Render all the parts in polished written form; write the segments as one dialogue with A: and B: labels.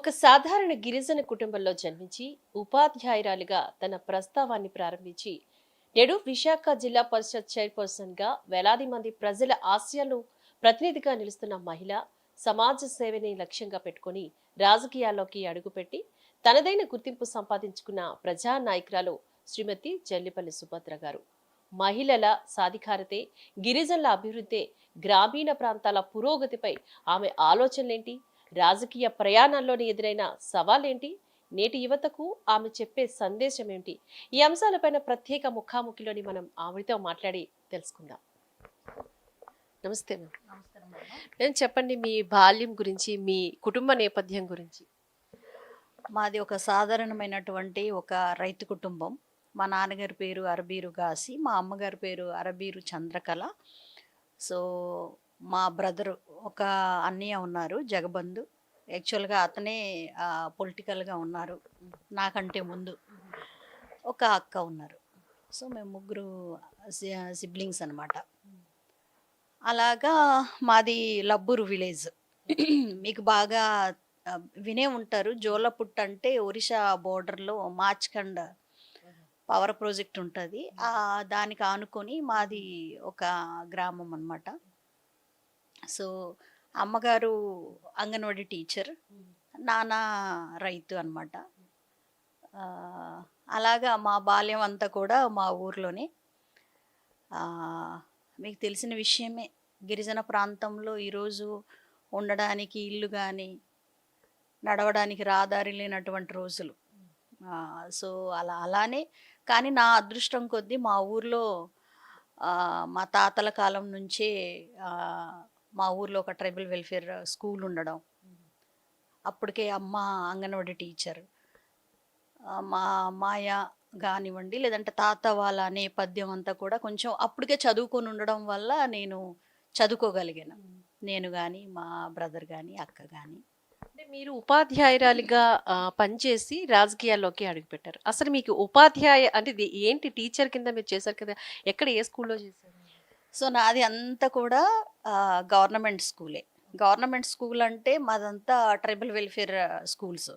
A: ఒక సాధారణ గిరిజన కుటుంబంలో జన్మించి ఉపాధ్యాయురాలిగా తన ప్రస్తావాన్ని ప్రారంభించి నేడు విశాఖ జిల్లా పరిషత్ చైర్పర్సన్ గా వేలాది మంది ప్రజల ఆశయాలు ప్రతినిధిగా నిలుస్తున్న మహిళ సమాజ సేవని లక్ష్యంగా పెట్టుకుని రాజకీయాల్లోకి అడుగుపెట్టి తనదైన గుర్తింపు సంపాదించుకున్న ప్రజా నాయకురాలు శ్రీమతి జల్లిపల్లి సుభద్ర గారు. మహిళల సాధికారతే, గిరిజనుల అభివృద్ధి, గ్రామీణ ప్రాంతాల పురోగతిపై ఆమె ఆలోచనలేంటి, రాజకీయ ప్రయాణంలోని ఎదురైన సవాలేంటి, నేటి యువతకు ఆమె చెప్పే సందేశం ఏంటి, ఈ అంశాలపైన ప్రత్యేక ముఖాముఖిలోని మనం ఆవిడతో మాట్లాడి తెలుసుకుందాం. నమస్తే మ్యామ్.
B: నమస్కారం మేడం.
A: నేను చెప్పండి, మీ బాల్యం గురించి, మీ కుటుంబ నేపథ్యం గురించి.
B: మాది ఒక సాధారణమైనటువంటి ఒక రైతు కుటుంబం. మా నాన్నగారి పేరు అరబీరు గాసి, మా అమ్మగారి పేరు అరబీరు చంద్రకళ. సో మా బ్రదరు ఒక అన్నయ్య ఉన్నారు, జగబంధు. యాక్చువల్గా అతనే పొలిటికల్గా ఉన్నారు నాకంటే ముందు. ఒక అక్క ఉన్నారు. సో మేము ముగ్గురు సిబ్లింగ్స్ అనమాట. అలాగా మాది లబ్బూరు విలేజ్. మీకు బాగా వినే ఉంటారు. జోలపుట్ట అంటే ఒరిస్సా బోర్డర్లో మార్చ్కండ్ పవర్ ప్రాజెక్ట్ ఉంటుంది. దానికి ఆనుకొని మాది ఒక గ్రామం అన్నమాట. సో అమ్మగారు అంగన్వాడీ టీచర్, నాన్న రైతు అనమాట. అలాగా మా బాల్యం అంతా కూడా మా ఊర్లోనే. మీకు తెలిసిన విషయమే, గిరిజన ప్రాంతంలో ఈరోజు ఉండడానికి ఇల్లు కానీ నడవడానికి రహదారి లేనటువంటి రోజులు. సో అలానే కానీ నా అదృష్టం కొద్దీ మా ఊర్లో మా తాతల కాలం నుంచే మా ఊర్లో ఒక ట్రైబల్ వెల్ఫేర్ స్కూల్ ఉండడం, అప్పటికే అమ్మ అంగన్వాడీ టీచర్, మా మాయ కానివ్వండి, లేదంటే తాత వాళ్ళ నేపథ్యం అంతా కూడా కొంచెం అప్పటికే చదువుకొని ఉండడం వల్ల నేను చదువుకోగలిగాను. నేను కానీ, మా బ్రదర్ కానీ, అక్క కానీ.
A: అంటే మీరు ఉపాధ్యాయురాలిగా పనిచేసి రాజకీయాల్లోకి అడుగుపెట్టారు. అసలు మీకు ఉపాధ్యాయ అంటే ఇది ఏంటి? టీచర్ కింద మీరు చేశారు కదా, ఎక్కడ, ఏ స్కూల్లో చేశారు?
B: సో నాది అంతా కూడా గవర్నమెంట్ స్కూలే. గవర్నమెంట్ స్కూల్ అంటే మాదంతా ట్రైబల్ వెల్ఫేర్ స్కూల్స్.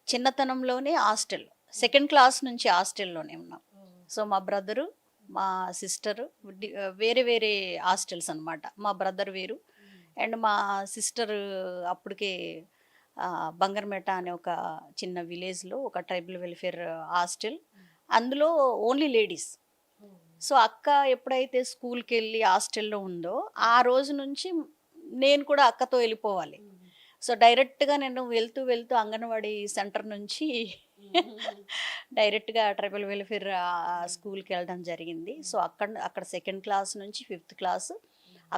B: చిన్నతనంలోనే హాస్టల్, సెకండ్ క్లాస్ నుంచి హాస్టల్లోనే ఉన్నాం. సో మా బ్రదరు, మా సిస్టరు వేరే వేరే హాస్టల్స్ అనమాట. మా బ్రదర్ వేరు అండ్ మా సిస్టర్ అప్పటికే బంగర్మేట అనే ఒక చిన్న విలేజ్లో ఒక ట్రైబల్ వెల్ఫేర్ హాస్టల్, అందులో ఓన్లీ లేడీస్. సో అక్క ఎప్పుడైతే స్కూల్కి వెళ్ళి హాస్టల్లో ఉందో ఆ రోజు నుంచి నేను కూడా అక్కతో వెళ్ళిపోవాలి. సో డైరెక్ట్గా నేను వెళ్తూ వెళ్తూ అంగన్వాడీ సెంటర్ నుంచి డైరెక్ట్గా ట్రైబల్ వెల్ఫేర్ స్కూల్కి వెళ్ళడం జరిగింది. సో అక్కడ సెకండ్ క్లాస్ నుంచి 5th క్లాస్,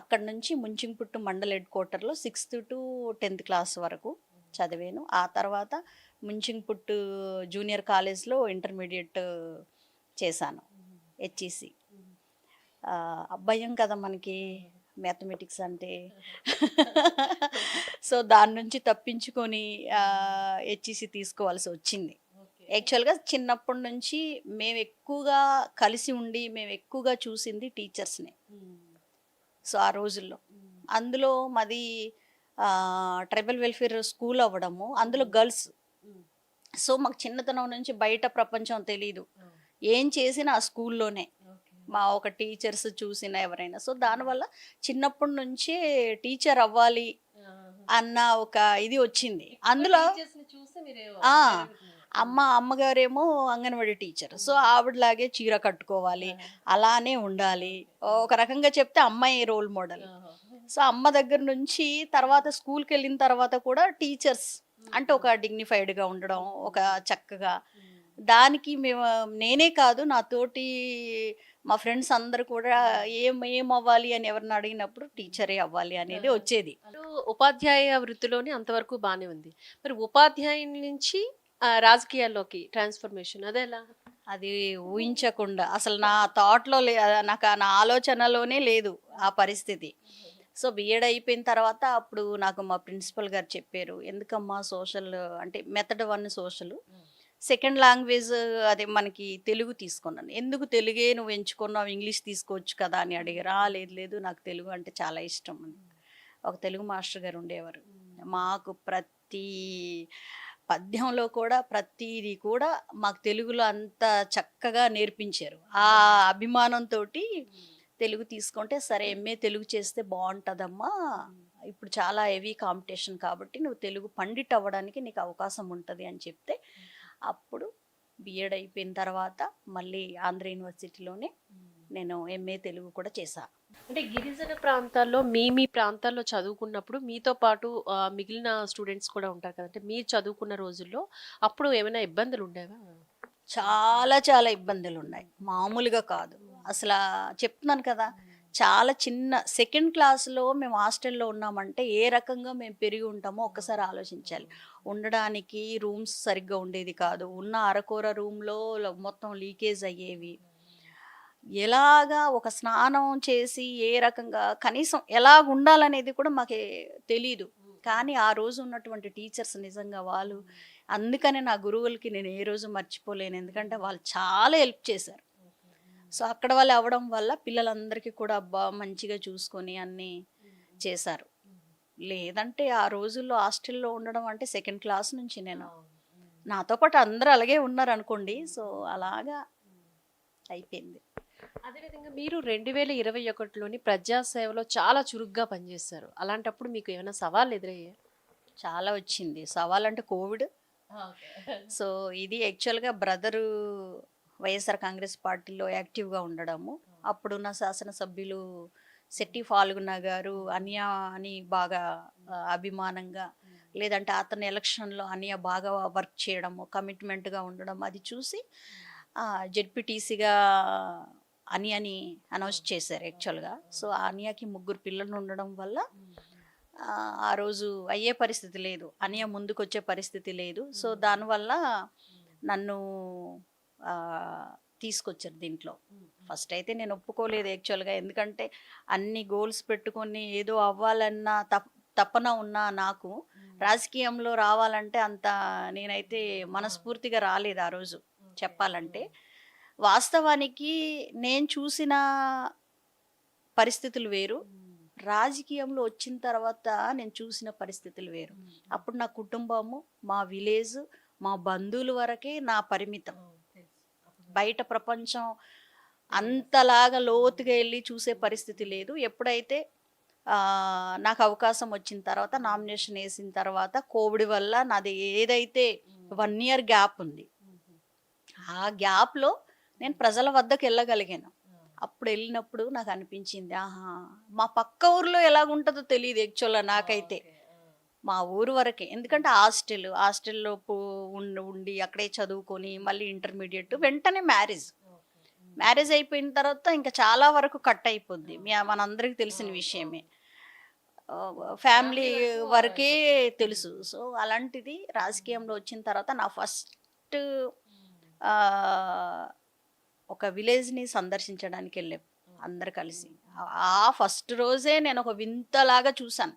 B: అక్కడ నుంచి ముంచింపుట్టు మండల్ హెడ్ క్వార్టర్లో 6th to 10th క్లాస్ వరకు చదివాను. ఆ తర్వాత ముంచింపుట్టు జూనియర్ కాలేజ్లో ఇంటర్మీడియట్ చేశాను, హెచ్ఈసి. భయం కదా మనకి మ్యాథమెటిక్స్ అంటే. సో దాని నుంచి తప్పించుకొని హెచ్ఈసి తీసుకోవాల్సి వచ్చింది. యాక్చువల్గా చిన్నప్పటి నుంచి మేము ఎక్కువగా కలిసి ఉండి మేము ఎక్కువగా చూసింది టీచర్స్ని. సో ఆ రోజుల్లో అందులో మాది ట్రైబల్ వెల్ఫేర్ స్కూల్ అవ్వడము, అందులో గర్ల్స్. సో మాకు చిన్నతనం నుంచి బయట ప్రపంచం తెలీదు, ఏం చేసినా ఆ స్కూల్లోనే మా ఒక టీచర్స్ చూసిన ఎవరైనా. సో దానివల్ల చిన్నప్పటి నుంచే టీచర్ అవ్వాలి అన్న ఒక ఇది వచ్చింది. అందులో అమ్మగారేమో అంగన్వాడీ టీచర్. సో ఆవిడలాగే చీర కట్టుకోవాలి, అలానే ఉండాలి, ఒక రకంగా చెప్తే అమ్మాయి రోల్ మోడల్. సో అమ్మ దగ్గర నుంచి తర్వాత స్కూల్కి వెళ్ళిన తర్వాత కూడా టీచర్స్ అంటే ఒక డిగ్నిఫైడ్గా ఉండడం, ఒక చక్కగా. దానికి నేనే కాదు, నా తోటి మా ఫ్రెండ్స్ అందరు కూడా ఏం అవ్వాలి అని ఎవరిని అడిగినప్పుడు టీచరే అవ్వాలి అనేది వచ్చేది.
A: ఉపాధ్యాయ వృత్తిలోనే అంతవరకు బాగానే ఉంది. మరి ఉపాధ్యాయుని నుంచి రాజకీయాల్లోకి ట్రాన్స్ఫర్మేషన్ అదేలా?
B: అది ఊహించకుండా అసలు నా థాట్లో నాకు నా ఆలోచనలోనే లేదు ఆ పరిస్థితి. సో బిఎడ్ అయిపోయిన తర్వాత అప్పుడు నాకు మా ప్రిన్సిపల్ గారు చెప్పారు, ఎందుకమ్మా సోషల్ అంటే మెథడ్ 1 సోషల్, సెకండ్ లాంగ్వేజ్ అదే మనకి తెలుగు తీసుకున్నాను. ఎందుకు తెలుగే నువ్వు ఎంచుకున్నావు, ఇంగ్లీష్ తీసుకోవచ్చు కదా అని అడిగారు. లేదు లేదు, నాకు తెలుగు అంటే చాలా ఇష్టం అని. ఒక తెలుగు మాస్టర్ గారు ఉండేవారు. మాకు ప్రతి పద్యంలో కూడా ప్రతిది కూడా మాకు తెలుగులో అంత చక్కగా నేర్పించారు. ఆ అభిమానంతోటి తెలుగు తీసుకుంటే, సరే ఎంఏ తెలుగు చేస్తే బావుంటదమ్మా. ఇప్పుడు చాలా హెవీ కాంపిటీషన్ కాబట్టి నువ్వు తెలుగు పండిట్ అవ్వడానికి నీకు అవకాశం ఉంటది అని చెప్తే, అప్పుడు బీఎడ్ అయిపోయిన తర్వాత మళ్ళీ ఆంధ్ర యూనివర్సిటీలోనే నేను ఎంఏ తెలుగు కూడా చేశా.
A: అంటే గిరిజన ప్రాంతాల్లో మీ ప్రాంతాల్లో చదువుకున్నప్పుడు మీతో పాటు మిగిలిన స్టూడెంట్స్ కూడా ఉంటారు కదా! అంటే మీరు చదువుకున్న రోజుల్లో అప్పుడు ఏమైనా ఇబ్బందులు ఉండేవా?
B: చాలా చాలా ఇబ్బందులున్నాయి. మామూలుగా కాదు. అసలా చెప్తున్నాను కదా! చాలా చిన్న సెకండ్ క్లాస్‌లో మేము హాస్టల్‌లో ఉన్నామంటే ఏ రకంగా మేము పెరిగి ఉంటామో ఒక్కసారి ఆలోచించాలి. ఉండడానికి రూమ్స్ సరిగ్గా ఉండేది కాదు. ఉన్న అరకొర రూమ్‌లో మొత్తం లీకేజ్ అయ్యేవి. ఎలాగా ఒక స్నానం చేసి ఏ రకంగా కనీసం ఎలాగుండాలనేది కూడా మాకే తెలీదు. కానీ ఆ రోజు ఉన్నటువంటి టీచర్స్ నిజంగా వాళ్ళు అందుకనే నా గురువులకి నేను ఏ రోజు మర్చిపోలేను. ఎందుకంటే వాళ్ళు చాలా హెల్ప్ చేశారు. సో, అక్కడ వాళ్ళు అవ్వడం వల్ల పిల్లలందరికీ కూడా అబ్బా! మంచిగా చూసుకొని అన్నీ చేశారు. లేదంటే ఆ రోజుల్లో హాస్టల్‌లో ఉండడం అంటే సెకండ్ క్లాస్ నుంచి నేను. నాతో పాటు అందరూ అలాగే ఉన్నారనుకోండి. సో, అలాగా అయిపోయింది.
A: అదేవిధంగా మీరు 2021లోని ప్రజాసేవలో చాలా చురుగ్గా పనిచేశారు. అలాంటప్పుడు మీకు ఏమైనా సవాళ్ళు ఎదురయ్యాయా?
B: చాలా వచ్చింది. సవాలంటే కోవిడ్. సో, ఇది యాక్చువల్‌గా బ్రదరు వైఎస్ఆర్ కాంగ్రెస్ పార్టీలో యాక్టివ్‌గా ఉండడము. అప్పుడున్న శాసనసభ్యులు శెట్టి ఫాల్గుణ గారు అన్య అని బాగా అభిమానంగా, లేదంటే అతని ఎలక్షన్‌లో అన్య బాగా వర్క్ చేయడము, కమిట్మెంట్‌గా ఉండడం అది చూసి జెడ్పీటీసీగా అనియని అనౌన్స్ చేశారు యాక్చువల్‌గా. సో, ఆ అనియకి ముగ్గురు పిల్లలు ఉండడం వల్ల ఆ రోజు అయ్యే పరిస్థితి లేదు. అనియ ముందుకొచ్చే పరిస్థితి లేదు. సో, దానివల్ల నన్ను తీసుకొచ్చారు దీంట్లో. ఫస్ట్ అయితే నేను ఒప్పుకోలేదు యాక్చువల్‌గా. ఎందుకంటే అన్ని గోల్స్ పెట్టుకొని ఏదో అవ్వాలన్న తపన ఉన్న నాకు రాజకీయంలో రావాలంటే అంత నేనైతే మనస్ఫూర్తిగా రాలేదు ఆ రోజు చెప్పాలంటే. వాస్తవానికి నేను చూసిన పరిస్థితులు వేరు. రాజకీయంలో వచ్చిన తర్వాత నేను చూసిన పరిస్థితులు వేరు. అప్పుడు నా కుటుంబము, మా విలేజ్, మా బంధువుల వరకే నా పరిమితం. బయట ప్రపంచం అంతలాగా లోతుగా ఎళ్లి చూసే పరిస్థితి లేదు. ఎప్పుడైతే నాకు అవకాశం వచ్చిన తర్వాత నామినేషన్ ఏసిన తర్వాత కోవిడ్ వల్ల నాది ఏదైతే 1 ఇయర్ గ్యాప్ ఉంది. ఆ గ్యాప్‌లో నేను ప్రజల వద్దకెళ్ళగలిగాను. అప్పుడెళ్ళినప్పుడు నాకనిపించింది, ఆహా! మా పక్క ఊర్లో ఎలాగుంటదో తెలీదు యాక్చువల్‌గా నాకైతే. మా ఊరు వరకే. ఎందుకంటే హాస్టల్‌లో ఉండి అక్కడే చదువుకొని మళ్ళీ ఇంటర్మీడియేట్ వెంటనే మ్యారేజ్. మ్యారేజ్ అయిపోయిన తర్వాత ఇంకా చాలా వరకు కట్ అయిపోద్ది. మనందరికి తెలిసిన విషయమే. ఫ్యామిలీ వరకే తెలుసు. సో, అలాంటిది రాజకీయంలో వచ్చిన తర్వాత నా ఫస్ట్ ఆహ్, ఒక విలేజ్‌ని సందర్శించడానికెళ్ళాం అందరూ కలిసి. ఆ ఫస్ట్ రోజే నేనొక వింతలాగా చూసాను.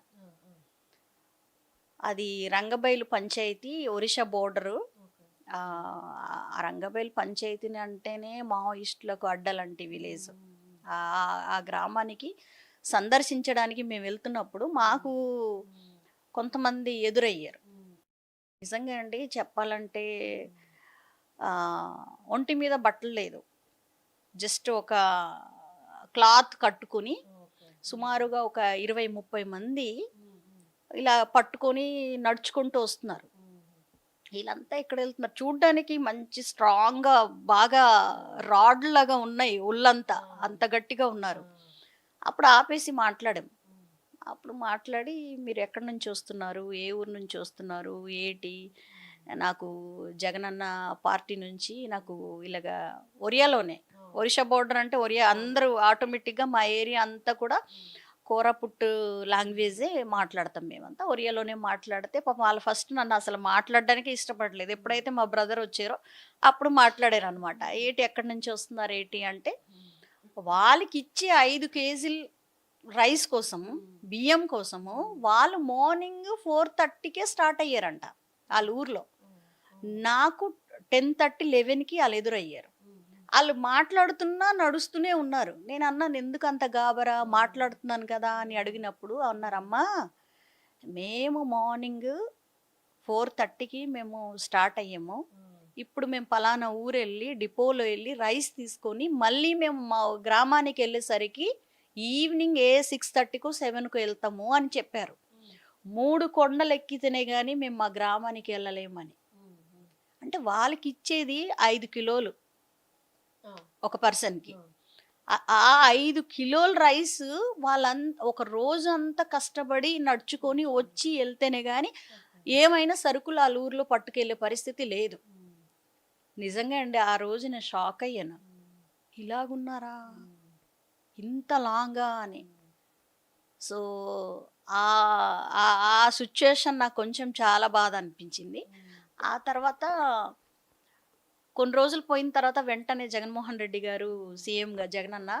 B: అది రంగబైలు పంచాయతీ ఒరిస్సా బోర్డరు. ఆ రంగబైలు పంచాయతీని అంటేనే మావోయిస్టులకు అడ్డలాంటి విలేజ్. ఆ గ్రామానికి సందర్శించడానికి మేము వెళ్తున్నప్పుడు మాకు కొంతమంది ఎదురయ్యారు. నిజంగా అండి చెప్పాలంటే ఒంటి మీద బట్టలు లేదు. జస్ట్ ఒక క్లాత్ కట్టుకొని సుమారుగా ఒక 20, 30 మంది ఇలా పట్టుకొని నడుచుకుంటూ వస్తున్నారు. వీళ్ళంతా ఎక్కడెళ్తున్నారు చూడ్డానికి మంచి స్ట్రాంగ్‌గా బాగా రాడ్‌లాగా ఉన్నాయి ఒళ్ళంతా. అంత గట్టిగా ఉన్నారు. అప్పుడు ఆపేసి మాట్లాడాం. అప్పుడు మాట్లాడి మీరెక్కడి నుంచి వస్తున్నారు? ఏ ఊరు నుంచి వస్తున్నారు? ఏటి? నాకు జగనన్న పార్టీ నుంచి నాకు ఇలాగా ఒరియాలోనే. ఒరిస్సా బోర్డర్ అంటే అందరూ ఆటోమేటిక్‌గా మా ఏరియా అంతా కూడా కోరాపుట్ లాంగ్వేజే మాట్లాడతాం మేమంతా. ఒరియాలోనే మాట్లాడితే పాపం వాళ్ళు ఫస్ట్ నన్ను అసలు మాట్లాడడానికే ఇష్టపడలేదు. ఎప్పుడైతే మా బ్రదర్ వచ్చారో అప్పుడు మాట్లాడారనమాట. ఏటి ఎక్కడి నుంచి వస్తున్నారు ఏటి అంటే, వాళ్ళకిచ్చే 5 కేజీలు రైస్ కోసము, బియ్యం కోసము వాళ్ళు మార్నింగ్ 4:30కే స్టార్ట్ అయ్యారంట ఆళ్ళ ఊర్లో. నాకు 10:30, 11కి ఆళ్ళు ఎదురయ్యారు. ఆళ్ళు మాట్లాడుతున్నా నడుస్తూనే ఉన్నారు. నేనన్నాను ఎందుకంత గాబరా మాట్లాడుతున్నాను కదా అని అడిగినప్పుడు అన్నారు, "అమ్మా మేము మార్నింగ్ 4:30కి మేము స్టార్ట్ అయ్యాము. ఇప్పుడు మేము పలానా ఊరెళ్ళి డిపోలో వెళ్ళి రైస్ తీసుకొని మళ్ళీ మేము మా గ్రామానికి వెళ్ళేసరికి ఈవినింగ్ 6:30కో 7కో వెళ్తాము అని చెప్పారు. 3 కొండలు ఎక్కితేనే కానీ మేము మా గ్రామానికి వెళ్ళలేమని. అంటే వాళ్ళకి ఇచ్చేది 5 కిలోలు ఒక పర్సన్కి. ఆ 5 కిలోల రైస్ ఒక రోజు అంతా కష్టపడి నడుచుకొని వచ్చి వెళ్తేనే కానీ ఏమైనా సరుకులు ఆ ఊర్లో పట్టుకెళ్ళే పరిస్థితి లేదు. నిజంగా అండి ఆ రోజు నేను షాక్ అయ్యాను. ఇలాగున్నారా, ఇంత లాంగా అని. సో ఆ ఆ సిచ్యుయేషన్ నాకు కొంచెం చాలా బాధ అనిపించింది. ఆ తర్వాత కొన్ని రోజులు పోయిన తర్వాత వెంటనే జగన్మోహన్ రెడ్డి గారు సీఎంగా జగనన్న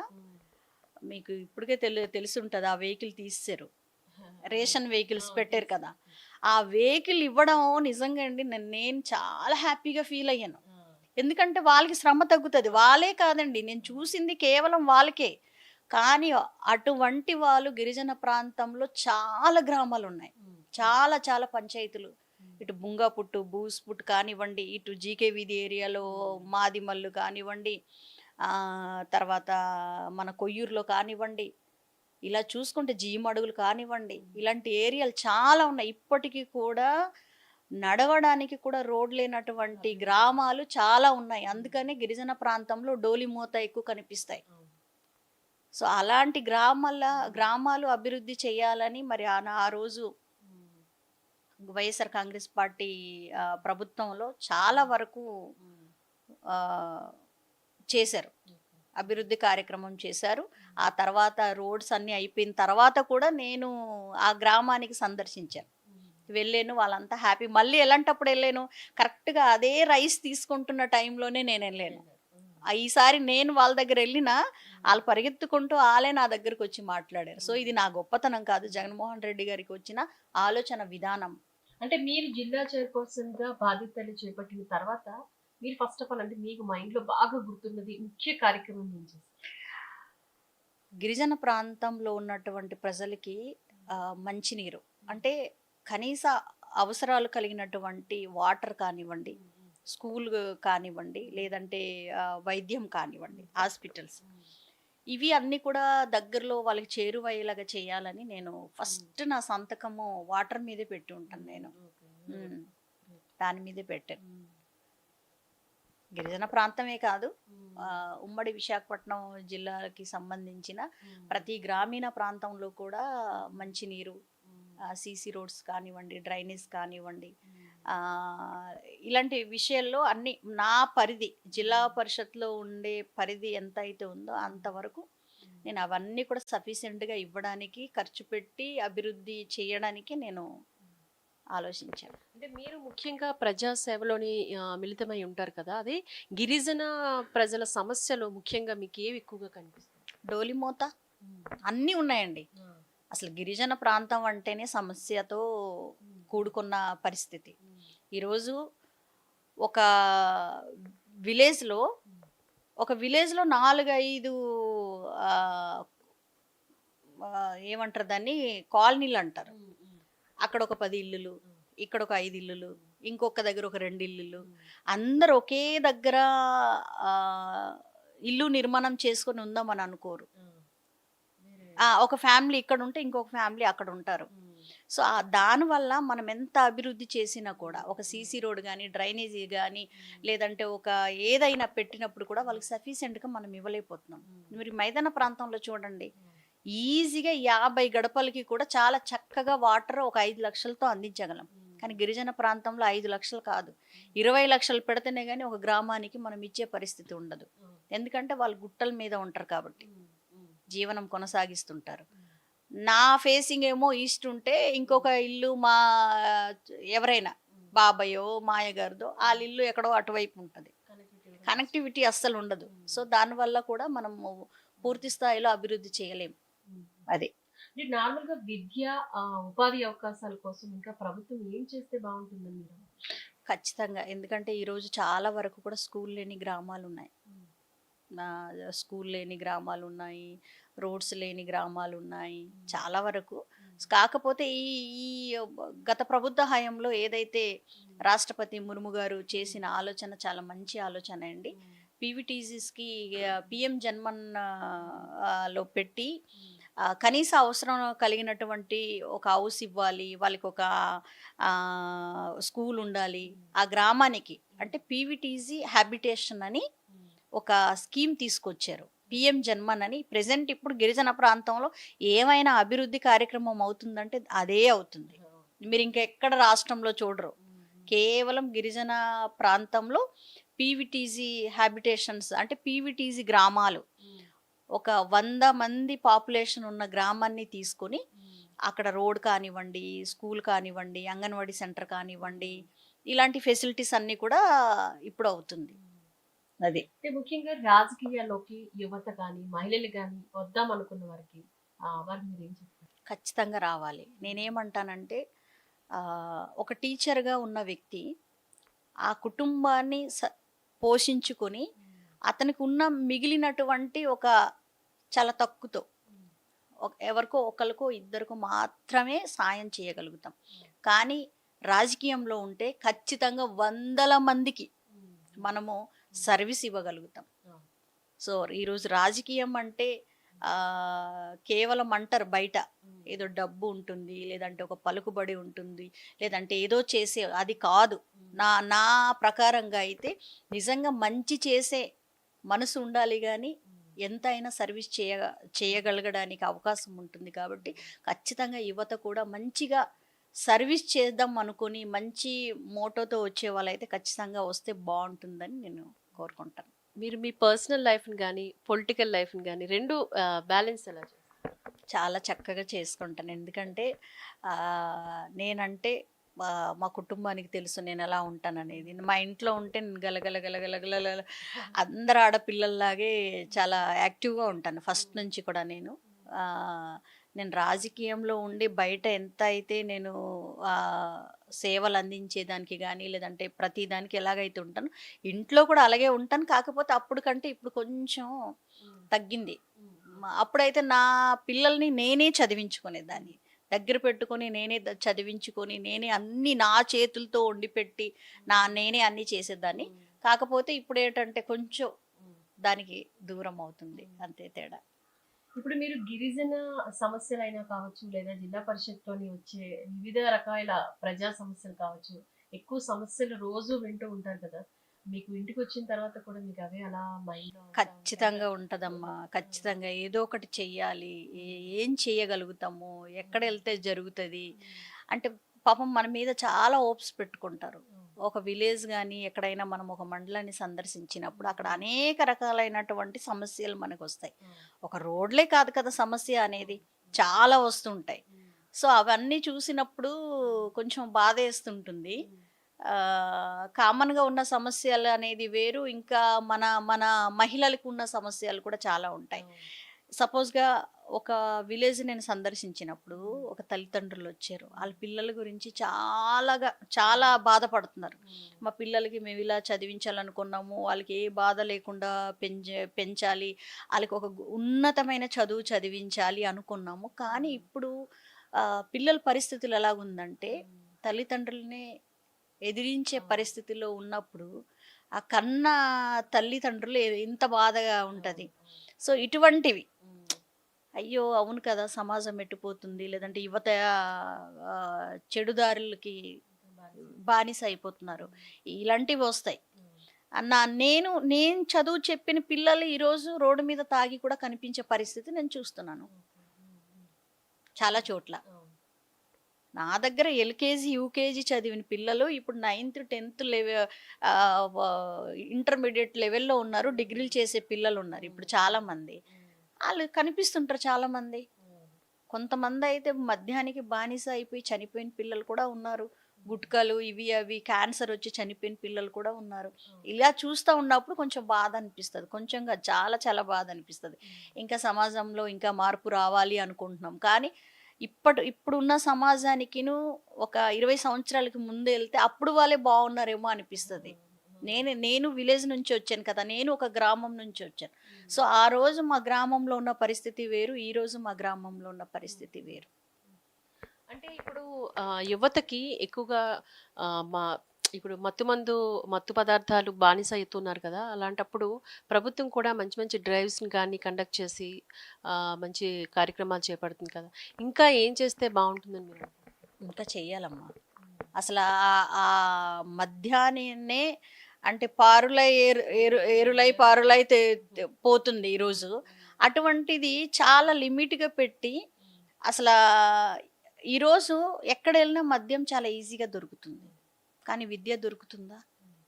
B: మీకు ఇప్పటికే తెలిసి ఉంటుంది, ఆ వెహికల్ తీసేశారు. రేషన్ వెహికల్స్ పెట్టారు కదా, ఆ వెహికల్ ఇవ్వడం నిజంగా అండి నేను చాలా హ్యాపీగా ఫీల్ అయ్యాను. ఎందుకంటే వాళ్ళకి శ్రమ తగ్గుతుంది. వాళ్ళే కాదండి, నేను చూసింది కేవలం వాళ్ళకే. కానీ అటువంటి వాళ్ళు గిరిజన ప్రాంతంలో చాలా గ్రామాలు ఉన్నాయి, చాలా చాలా పంచాయతీలు. ఇటు బుంగాపుట్టు, బూస్పుట్టు కానివ్వండి, ఇటు జీకే వీధి ఏరియాలో మాదిమల్లు కానివ్వండి, తర్వాత మన కొయ్యూరులో కానివ్వండి, ఇలా చూసుకుంటే జీమడుగులు కానివ్వండి, ఇలాంటి ఏరియాలు చాలా ఉన్నాయి. ఇప్పటికీ కూడా నడవడానికి కూడా రోడ్ లేనటువంటి గ్రామాలు చాలా ఉన్నాయి. అందుకనే గిరిజన ప్రాంతంలో డోలి మూత ఎక్కువ కనిపిస్తాయి. సో అలాంటి గ్రామాలు అభివృద్ధి చేయాలని మరి ఆ రోజు వైఎస్ఆర్ కాంగ్రెస్ పార్టీ ప్రభుత్వంలో చాలా వరకు చేశారు, అభివృద్ధి కార్యక్రమం చేశారు. ఆ తర్వాత రోడ్స్ అన్నీ అయిపోయిన తర్వాత కూడా నేను ఆ గ్రామానికి సందర్శించాను, వెళ్ళాను. వాళ్ళంతా హ్యాపీ. మళ్ళీ ఎలాంటప్పుడు వెళ్ళాను, కరెక్ట్గా అదే రైస్ తీసుకుంటున్న టైంలోనే నేను వెళ్ళాను. ఈసారి నేను వాళ్ళ దగ్గర వెళ్ళినా వాళ్ళు పరిగెత్తుకుంటూ వాళ్ళే నా దగ్గరకు వచ్చి మాట్లాడారు. సో ఇది నా గొప్పతనం కాదు, జగన్మోహన్ రెడ్డి గారికి వచ్చిన ఆలోచన విధానం.
A: అంటే మీరు జిల్లా చైర్పర్సన్ గా బాధ్యతలు చేపట్టిన తర్వాత మీరు ఫస్ట్ ఆఫ్ ఆల్ అంటే మీకు మైండ్ లో బాగా గుర్తున్నది ముఖ్య కార్యక్రమం ఏం చేస్తారు?
B: గిరిజన ప్రాంతంలో ఉన్నటువంటి ప్రజలకి మంచినీరు అంటే కనీస అవసరాలు కలిగినటువంటి వాటర్ కానివ్వండి, స్కూల్ కానివ్వండి, లేదంటే వైద్యం కానివ్వండి, హాస్పిటల్స్, ఇవి అన్నీ కూడా దగ్గరలో వాళ్ళకి చేరువయ్యేలాగా చేయాలని నేను ఫస్ట్ నా సంతకము వాటర్ మీదే పెట్టి ఉంటాను. నేను దాని మీదే పెట్టాను. గిరిజన ప్రాంతమే కాదు, ఉమ్మడి విశాఖపట్నం జిల్లాకి సంబంధించిన ప్రతి గ్రామీణ ప్రాంతంలో కూడా మంచినీరు, సీసీ రోడ్స్ కానివ్వండి, డ్రైనేజ్ కానివ్వండి, ఇలాంటి విషయాల్లో అన్ని నా పరిధి, జిల్లా పరిషత్లో ఉండే పరిధి ఎంత అయితే ఉందో అంతవరకు నేను అవన్నీ కూడా సఫిషియెంట్గా ఇవ్వడానికి, ఖర్చు పెట్టి అభివృద్ధి చేయడానికి నేను ఆలోచించాను.
A: అంటే మీరు ముఖ్యంగా ప్రజాసేవలోని మిళితమై ఉంటారు కదా, అది గిరిజన ప్రజల సమస్యలు ముఖ్యంగా మీకు ఏవి ఎక్కువగా కనిపిస్తాయి?
B: డోలిమోత అన్నీ ఉన్నాయండి. అసలు గిరిజన ప్రాంతం అంటేనే సమస్యతో కూడుకున్న పరిస్థితి. ఈరోజు ఒక విలేజ్లో 4-5 ఏమంటారు దాన్ని, కాలనీలు అంటారు. అక్కడ ఒక 10 ఇల్లులు, ఇక్కడ ఒక 5 ఇల్లులు, ఇంకొక దగ్గర ఒక 2 ఇల్లులు, అందరు ఒకే దగ్గర ఇల్లు నిర్మాణం చేసుకొని ఉందామని అనుకోరు. ఒక ఫ్యామిలీ ఇక్కడ ఉంటే ఇంకొక ఫ్యామిలీ అక్కడ ఉంటారు. సో దానివల్ల మనం ఎంత అభివృద్ధి చేసినా కూడా, ఒక సీసీ రోడ్ కానీ, డ్రైనేజీ కానీ, లేదంటే ఒక ఏదైనా పెట్టినప్పుడు కూడా వాళ్ళకి సఫిషియెంట్గా మనం ఇవ్వలేకపోతున్నాం. మీరు మైదాన ప్రాంతంలో చూడండి, ఈజీగా 50 గడపలకి కూడా చాలా చక్కగా వాటర్ ఒక 5 లక్షలతో అందించగలం. కానీ గిరిజన ప్రాంతంలో 5 లక్షలు కాదు, 20 లక్షలు పెడితేనే కానీ ఒక గ్రామానికి మనం ఇచ్చే పరిస్థితి ఉండదు. ఎందుకంటే వాళ్ళు గుట్టల మీద ఉంటారు కాబట్టి జీవనం కొనసాగిస్తుంటారు. నా ఫేసింగ్ ఏమో ఈస్ట్ ఉంటే ఇంకొక ఇల్లు మా ఎవరైనా బాబాయో మాయగారిదో వాళ్ళ ఇల్లు ఎక్కడో అటువైపు ఉంటుంది, కనెక్టివిటీ అస్సలు ఉండదు. సో దానివల్ల కూడా మనము పూర్తి స్థాయిలో అభివృద్ధి చేయలేము. అదే
A: నార్మల్ గా విద్య, ఉపాధి అవకాశాల కోసం ఇంకా ప్రభుత్వం ఏం చేస్తే బాగుంటుందని మీరు?
B: ఖచ్చితంగా, ఎందుకంటే ఈరోజు చాలా వరకు కూడా స్కూల్ లేని గ్రామాలు ఉన్నాయి, స్కూల్ లేని గ్రామాలు ఉన్నాయి, రోడ్స్ లేని గ్రామాలు ఉన్నాయి. చాలా వరకు కాకపోతే ఈ ఈ గత ప్రభుత్వ హయాంలో ఏదైతే రాష్ట్రపతి ముర్ము గారు చేసిన ఆలోచన చాలా మంచి ఆలోచన అండి. పీవీటీసీస్కి పిఎం జన్మన్ లో పెట్టి కనీస అవసరం కలిగినటువంటి ఒక హౌస్ ఇవ్వాలి, వాళ్ళకి ఒక స్కూల్ ఉండాలి ఆ గ్రామానికి. అంటే పీవీటీసీ హ్యాబిటేషన్ అని ఒక స్కీమ్ తీసుకొచ్చారు, పిఎం జన్మన్ అని. ప్రెసెంట్ ఇప్పుడు గిరిజన ప్రాంతంలో ఏమైనా అభివృద్ధి కార్యక్రమం అవుతుందంటే అదే అవుతుంది. మీరు ఇంకెక్కడ రాష్ట్రంలో చూడరు. కేవలం గిరిజన ప్రాంతంలో పీవీటీసీ హ్యాబిటేషన్స్ అంటే పీవీటీసీ గ్రామాలు, ఒక 100 మంది పాపులేషన్ ఉన్న గ్రామాన్ని తీసుకొని అక్కడ రోడ్ కానివ్వండి, స్కూల్ కానివ్వండి, అంగన్వాడీ సెంటర్ కానివ్వండి, ఇలాంటి ఫెసిలిటీస్ అన్నీ కూడా ఇప్పుడు అవుతుంది. అది
A: అంటే ముఖ్యంగా రాజకీయాల్లోకి యువత కానీ మహిళలు కానీ వద్దాం అనుకున్న వారికి వారు మీరు ఏం చెప్తారు?
B: ఖచ్చితంగా రావాలి. నేనేమంటానంటే ఒక టీచర్గా ఉన్న వ్యక్తి ఆ కుటుంబాన్ని పోషించుకొని అతనికి ఉన్న మిగిలినటువంటి ఒక చాలా తక్కువతో ఎవరికో ఒకరికో ఇద్దరికో మాత్రమే సాయం చేయగలుగుతాం. కానీ రాజకీయంలో ఉంటే ఖచ్చితంగా 100 మందికి మనము సర్వీస్ ఇవ్వగలుగుతాం. సో ఈరోజు రాజకీయం అంటే కేవలం అంటారు బయట ఏదో డబ్బు ఉంటుంది, లేదంటే ఒక పలుకుబడి ఉంటుంది, లేదంటే ఏదో చేసే, అది కాదు. నా ప్రకారంగా అయితే నిజంగా మంచి చేసే మనసు ఉండాలి, కానీ ఎంతైనా సర్వీస్ చేయగలగడానికి అవకాశం ఉంటుంది. కాబట్టి ఖచ్చితంగా యువత కూడా మంచిగా సర్వీస్ చేద్దాం అనుకుని మంచి మోటోతో వచ్చే వాళ్ళైతే ఖచ్చితంగా వస్తే బాగుంటుందని నేను కోరుకుంటాను.
A: మీరు మీ పర్సనల్ లైఫ్ని కానీ పొలిటికల్ లైఫ్ని కానీ రెండు బ్యాలెన్స్ ఎలా చేస్తారు?
B: చాలా చక్కగా చేసుకుంటాను. ఎందుకంటే నేనంటే మా కుటుంబానికి తెలుసు నేను ఎలా ఉంటాననేది. మా ఇంట్లో ఉంటే నేను గలగల గలగల అందరు ఆడపిల్లల్లాగే చాలా యాక్టివ్గా ఉంటాను ఫస్ట్ నుంచి కూడా. నేను రాజకీయంలో ఉండి బయట ఎంత అయితే నేను సేవలు అందించేదానికి కానీ, లేదంటే ప్రతి దానికి ఎలాగైతే ఉంటాను, ఇంట్లో కూడా అలాగే ఉంటాను. కాకపోతే అప్పుడు కంటే ఇప్పుడు కొంచెం తగ్గింది. అప్పుడైతే నా పిల్లల్ని నేనే చదివించుకునేదాన్ని, దగ్గర పెట్టుకొని నేనే చదివించుకొని నేనే అన్ని నా చేతులతో వండి పెట్టి నేనే అన్ని చేసేదాన్ని. కాకపోతే ఇప్పుడు ఏంటంటే కొంచెం దానికి దూరం అవుతుంది, అంతే తేడా.
A: ఇప్పుడు మీరు గిరిజన సమస్యలైనా కావచ్చు, లేదా జిల్లా పరిషత్లోని వచ్చే వివిధ రకాల ప్రజా సమస్యలు కావచ్చు, ఎక్కువ సమస్యలు రోజు వింటూ ఉంటారు కదా, మీకు ఇంటికి వచ్చిన తర్వాత కూడా మీకు అవే అలా మైండ్?
B: ఖచ్చితంగా ఉంటదమ్మా. ఖచ్చితంగా ఏదో ఒకటి చెయ్యాలి, ఏం చేయగలుగుతాము, ఎక్కడ వెళ్తే జరుగుతుంది అంటే పాపం మన మీద చాలా హోప్స్ పెట్టుకుంటారు. ఒక విలేజ్ కానీ ఎక్కడైనా మనం ఒక మండలాన్ని సందర్శించినప్పుడు అక్కడ అనేక రకాలైనటువంటి సమస్యలు మనకు వస్తాయి. ఒక రోడ్లే కాదు కదా సమస్య అనేది, చాలా వస్తుంటాయి. సో అవన్నీ చూసినప్పుడు కొంచెం బాధ వేస్తుంటుంది. కామన్గా ఉన్న సమస్యలు అనేది వేరు, ఇంకా మన మన మహిళలకు ఉన్న సమస్యలు కూడా చాలా ఉంటాయి. సపోజ్గా ఒక విలేజ్ నేను సందర్శించినప్పుడు ఒక తల్లిదండ్రులు వచ్చారు. వాళ్ళ పిల్లల గురించి చాలా బాధపడుతున్నారు. మా పిల్లలకి మేము ఇలా చదివించాలనుకున్నాము, వాళ్ళకి ఏ బాధ లేకుండా పెంచాలి, వాళ్ళకి ఒక ఉన్నతమైన చదువు చదివించాలి అనుకున్నాము. కానీ ఇప్పుడు పిల్లల పరిస్థితులు ఎలాగుందంటే తల్లిదండ్రులనే ఎదిరించే పరిస్థితిలో ఉన్నప్పుడు ఆ కన్న తల్లిదండ్రులు ఎంత బాధగా ఉంటుంది. సో ఇటువంటివి అయ్యో అవును కదా, సమాజం ఎట్టిపోతుంది, లేదంటే యువత చెడుదారులకి బానిస అయిపోతున్నారు, ఇలాంటివి వస్తాయి. నేను చదువు చెప్పిన పిల్లలు ఈరోజు రోడ్డు మీద తాగి కూడా కనిపించే పరిస్థితి నేను చూస్తున్నాను చాలా చోట్ల. నా దగ్గర ఎల్కేజీ యూకేజీ చదివిన పిల్లలు ఇప్పుడు 9th 10th ఇంటర్మీడియట్ లెవెల్లో ఉన్నారు, డిగ్రీలు చేసే పిల్లలు ఉన్నారు ఇప్పుడు చాలామంది. వాళ్ళు కనిపిస్తుంటారు చాలామంది. కొంతమంది అయితే మద్యానికి బానిస అయిపోయి చనిపోయిన పిల్లలు కూడా ఉన్నారు. గుట్కలు ఇవి అవి క్యాన్సర్ వచ్చి చనిపోయిన పిల్లలు కూడా ఉన్నారు. ఇలా చూస్తూ ఉన్నప్పుడు కొంచెం బాధ అనిపిస్తుంది, కొంచెంగా చాలా చాలా బాధ అనిపిస్తుంది. ఇంకా సమాజంలో ఇంకా మార్పు రావాలి అనుకుంటున్నాం, కానీ ఇప్పుడున్న సమాజానికిను ఒక 20 సంవత్సరాలకి ముందు వెళ్తే అప్పుడు వాళ్ళే బాగున్నారేమో అనిపిస్తుంది. నేను విలేజ్ నుంచి వచ్చాను కదా, నేను ఒక గ్రామం నుంచి వచ్చాను. సో ఆ రోజు మా గ్రామంలో ఉన్న పరిస్థితి వేరు, ఈ రోజు మా గ్రామంలో ఉన్న పరిస్థితి వేరు.
A: అంటే ఇప్పుడు యువతకి ఎక్కువగా మా ఇప్పుడు మత్తు పదార్థాలు బానిస అవుతున్నారు కదా! అలాంటప్పుడు ప్రభుత్వం కూడా మంచి మంచి డ్రైవ్స్‌ని గాని కండక్ట్ చేసి మంచి కార్యక్రమాలు చేపడుతుంది కదా! ఇంకా ఏం చేస్తే బావుంటుందని మీరు
B: ఇంకా చెయ్యాలమ్మా. అసలు ఆ మద్యాన్నే అంటే పారులై ఏరులై పారులై పోతుంది ఈరోజు. అటువంటిది చాలా లిమిట్‌గా పెట్టి అసలా ఈరోజు ఎక్కడెళ్ళినా మద్యం చాలా ఈజీగా దొరుకుతుంది. కానీ విద్య దొరుకుతుందా?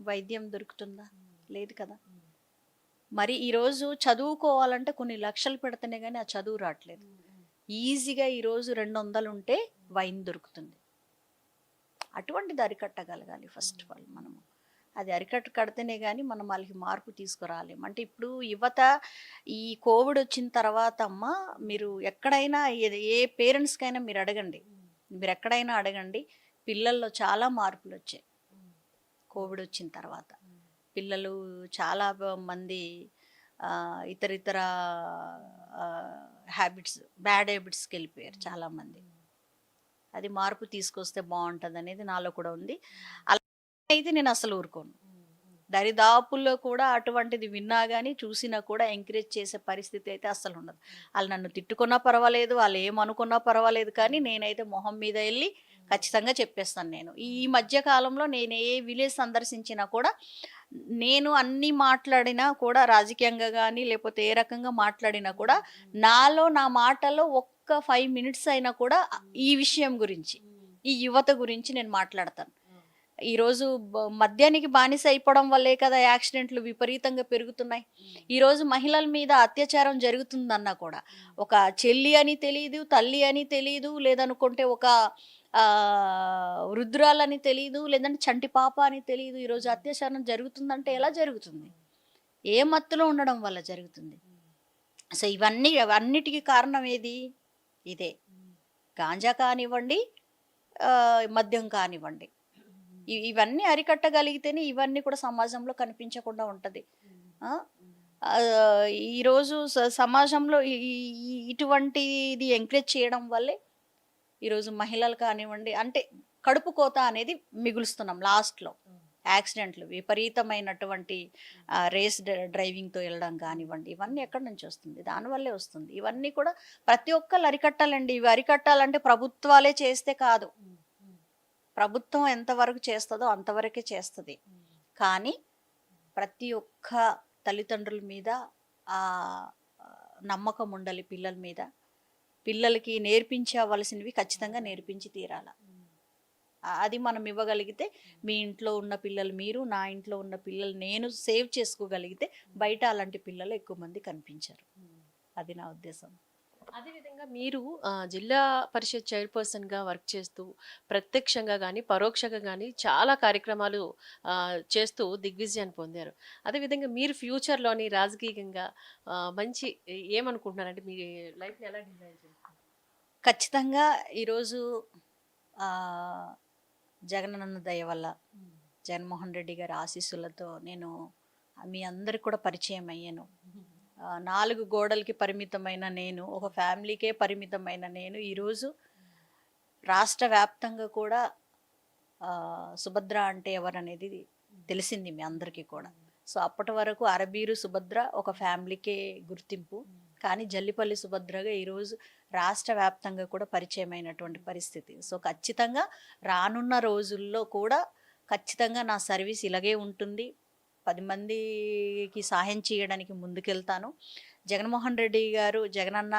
B: వైద్యం దొరుకుతుందా? లేదు కదా! మరి ఈరోజు చదువుకోవాలంటే కొన్ని లక్షలు పెడితేనే గాని ఆ చదువు రాట్లేదు. ఈజీగా ఈరోజు 200 ఉంటే వైన్ దొరుకుతుంది. అటువంటిది అరికట్టగలగాలి ఫస్ట్ ఆఫ్ ఆల్ మనము. అది కడితేనే గాని మనం వాళ్ళకి మార్పు తీసుకురాలేము. అంటే ఇప్పుడు యువత ఈ కోవిడ్ వచ్చిన తర్వాత అమ్మ మీరు ఎక్కడైనా ఏ పేరెంట్స్‌కైనా మీరు అడగండి. మీరెక్కడైనా అడగండి. పిల్లల్లో చాలా మార్పులొచ్చాయి. కోవిడ్ వచ్చిన తర్వాత. పిల్లలు చాలా మంది ఇతరితర బ్యాడ్ హ్యాబిట్స్‌కెళ్ళిపోయారు చాలామంది. అది మార్పు తీసుకొస్తే బావుంటదనేది నాలో కూడా ఉంది. అలా అయితే నేనసలు ఊరుకోను. దరిదాపుల్లో కూడా అటువంటిది విన్నా గాని, చూసినా కూడా ఎంకరేజ్ చేసే పరిస్థితి అయితే అస్సలుండదు. ఆళ్ళు నన్ను తిట్టుకున్నా పర్వాలేదు, ఆళ్ళేమనుకున్నా పర్వాలేదు కానీ, నేనైతే మొహం మీద ఎళ్లి ఖచ్చితంగా చెప్పేస్తాను నేను. ఈ మధ్య కాలంలో నేను ఏ విలేజ్ సందర్శించినా కూడా, నేను అన్నీ మాట్లాడినా కూడా రాజకీయంగా గాని, లేపోతే ఏ రకంగా మాట్లాడినా కూడా, నా మాటలో ఒక్క 5 మినిట్స్ అయినా కూడా ఈ విషయం గురించి, ఈ యువత గురించి నేను మాట్లాడతాను. ఈరోజు మద్యానికి బానిస అయిపోవడం వల్లే కదా యాక్సిడెంట్లు విపరీతంగా పెరుగుతున్నాయి. ఈరోజు మహిళల మీద అత్యాచారం జరుగుతుందన్నా కూడా ఒక చెల్లి అని తెలీదు, తల్లి అని తెలీదు, లేదనుకుంటే ఒక వృద్ధురాలని తెలీదు, లేదంటే చంటి పాప అని తెలీదు. ఈరోజు అత్యాచారం జరుగుతుందంటే ఎలా జరుగుతుంది? ఏ మత్తులో ఉండడం వల్ల జరుగుతుంది? సో అవన్నిటికి కారణం ఏది? ఇదే. గాంజా కానివ్వండి, మద్యం కానివ్వండి. ఇవన్నీ అరికట్టగలిగితేనే ఇవన్నీ కూడా సమాజంలో కనిపించకుండా ఉంటది. ఆ! ఈరోజు సమాజంలో ఇటువంటిది ఎంకరేజ్ చేయడం వల్లే ఈరోజు మహిళలు కానివ్వండి అంటే కడుపు కోత అనేది మిగులుస్తున్నాం లాస్ట్‌లో. యాక్సిడెంట్లు విపరీతమైనటువంటి రేస్ డ్రైవింగ్‌తో వెళ్ళడం కానివ్వండి, ఇవన్నీ ఎక్కడి నుంచి వస్తుంది? దానివల్లే వస్తుంది. ఇవన్నీ కూడా ప్రతి ఒక్కళ్ళు అరికట్టాలండి. ఇవి అరికట్టాలంటే ప్రభుత్వాలే చేస్తే కాదు. ప్రభుత్వం ఎంతవరకు చేస్తదో అంతవరకే చేస్తది. కానీ ప్రతి ఒక్క తల్లిదండ్రుల మీద నమ్మకం ఉండాలి పిల్లల మీద. పిల్లలకి నేర్పించవలసినవి ఖచ్చితంగా నేర్పించి తీరాల. అది మనం ఇవ్వగలిగితే మీ ఇంట్లో ఉన్న పిల్లలు మీరు, నా ఇంట్లో ఉన్న పిల్లలు నేను సేవ్ చేసుకోగలిగితే బయట అలాంటి పిల్లలు ఎక్కువ మంది కనిపించరు. అది నా ఉద్దేశం.
A: అదేవిధంగా మీరు జిల్లా పరిషత్ చైర్పర్సన్‌గా వర్క్ చేస్తూ, ప్రత్యక్షంగా గాని, పరోక్షంగా గాని చాలా కార్యక్రమాలు చేస్తూ దిగ్విజయాన్ని పొందారు. అదేవిధంగా మీరు ఫ్యూచర్‌లోని రాజకీయంగా మంచి ఏమనుకుంటున్నారంటే మీ లైఫ్‌ని ఎలా డిజైన్ చేసుకుంటారు?
B: ఖచ్చితంగా ఈరోజు ఆహ్, జగనన్న దయ వల్ల, జగన్మోహన్ రెడ్డి గారి ఆశీస్సులతో నేను మీ అందరికి కూడా పరిచయం అయ్యాను. 4 గోడలకి పరిమితమైన నేను, ఒక ఫ్యామిలీకే పరిమితమైన నేను ఈరోజు రాష్ట్ర వ్యాప్తంగా కూడా సుభద్ర అంటే ఎవరనేది తెలిసింది మీ అందరికీ కూడా. సో అప్పటి వరకు అరబీరు సుభద్ర ఒక ఫ్యామిలీకే గుర్తింపు. కానీ జల్లిపల్లి సుభద్రగా ఈరోజు రాష్ట్ర వ్యాప్తంగా కూడా పరిచయమైనటువంటి పరిస్థితి. సో ఖచ్చితంగా రానున్న రోజుల్లో కూడా ఖచ్చితంగా నా సర్వీస్ ఇలాగే ఉంటుంది. 10 మందికి సహాయం చేయడానికి ముందుకెళ్తాను. జగన్మోహన్ రెడ్డి గారు, జగనన్న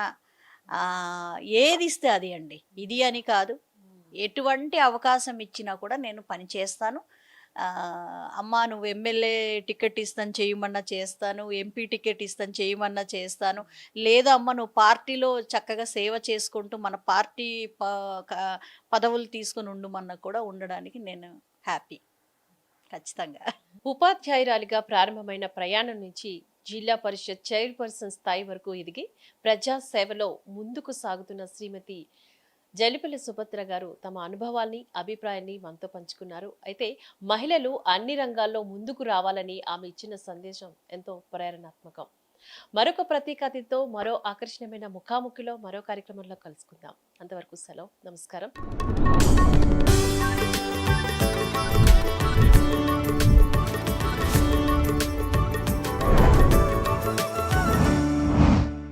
B: ఏది ఇస్తే అది అండి. ఇది అని కాదు. ఎటువంటి అవకాశం ఇచ్చినా కూడా నేను పని చేస్తాను. అమ్మా నువ్వు ఎమ్మెల్యే టికెట్ ఇస్తాను చేయమన్నా చేస్తాను, ఎంపీ టికెట్ ఇస్తాను చేయమన్నా చేస్తాను, లేదా అమ్మ నువ్వు పార్టీలో చక్కగా సేవ చేసుకుంటూ మన పార్టీ పదవులు తీసుకొని ఉండమన్నా కూడా ఉండడానికి నేను హ్యాపీ. ఖచ్చితంగా.
A: ఉపాధ్యాయురాలిగా ప్రారంభమైన ప్రయాణం నుంచి జిల్లా పరిషత్ చైర్పర్సన్ స్థాయి వరకు ఎదిగి ప్రజా సేవలో ముందుకు సాగుతున్న శ్రీమతి జల్లిపల్లి సుభద్ర గారు తమ అనుభవాల్ని, అభిప్రాయాన్ని మనతో పంచుకున్నారు. అయితే మహిళలు అన్ని రంగాల్లో ముందుకు రావాలని ఆమె ఇచ్చిన సందేశం ఎంతో ప్రేరణాత్మకం. మరొక ప్రత్యేక అతిథితో మరో ఆకర్షణీయమైన ముఖాముఖిలో మరో కార్యక్రమంలో కలుసుకుందాం. అంతవరకు సెలవు. నమస్కారం.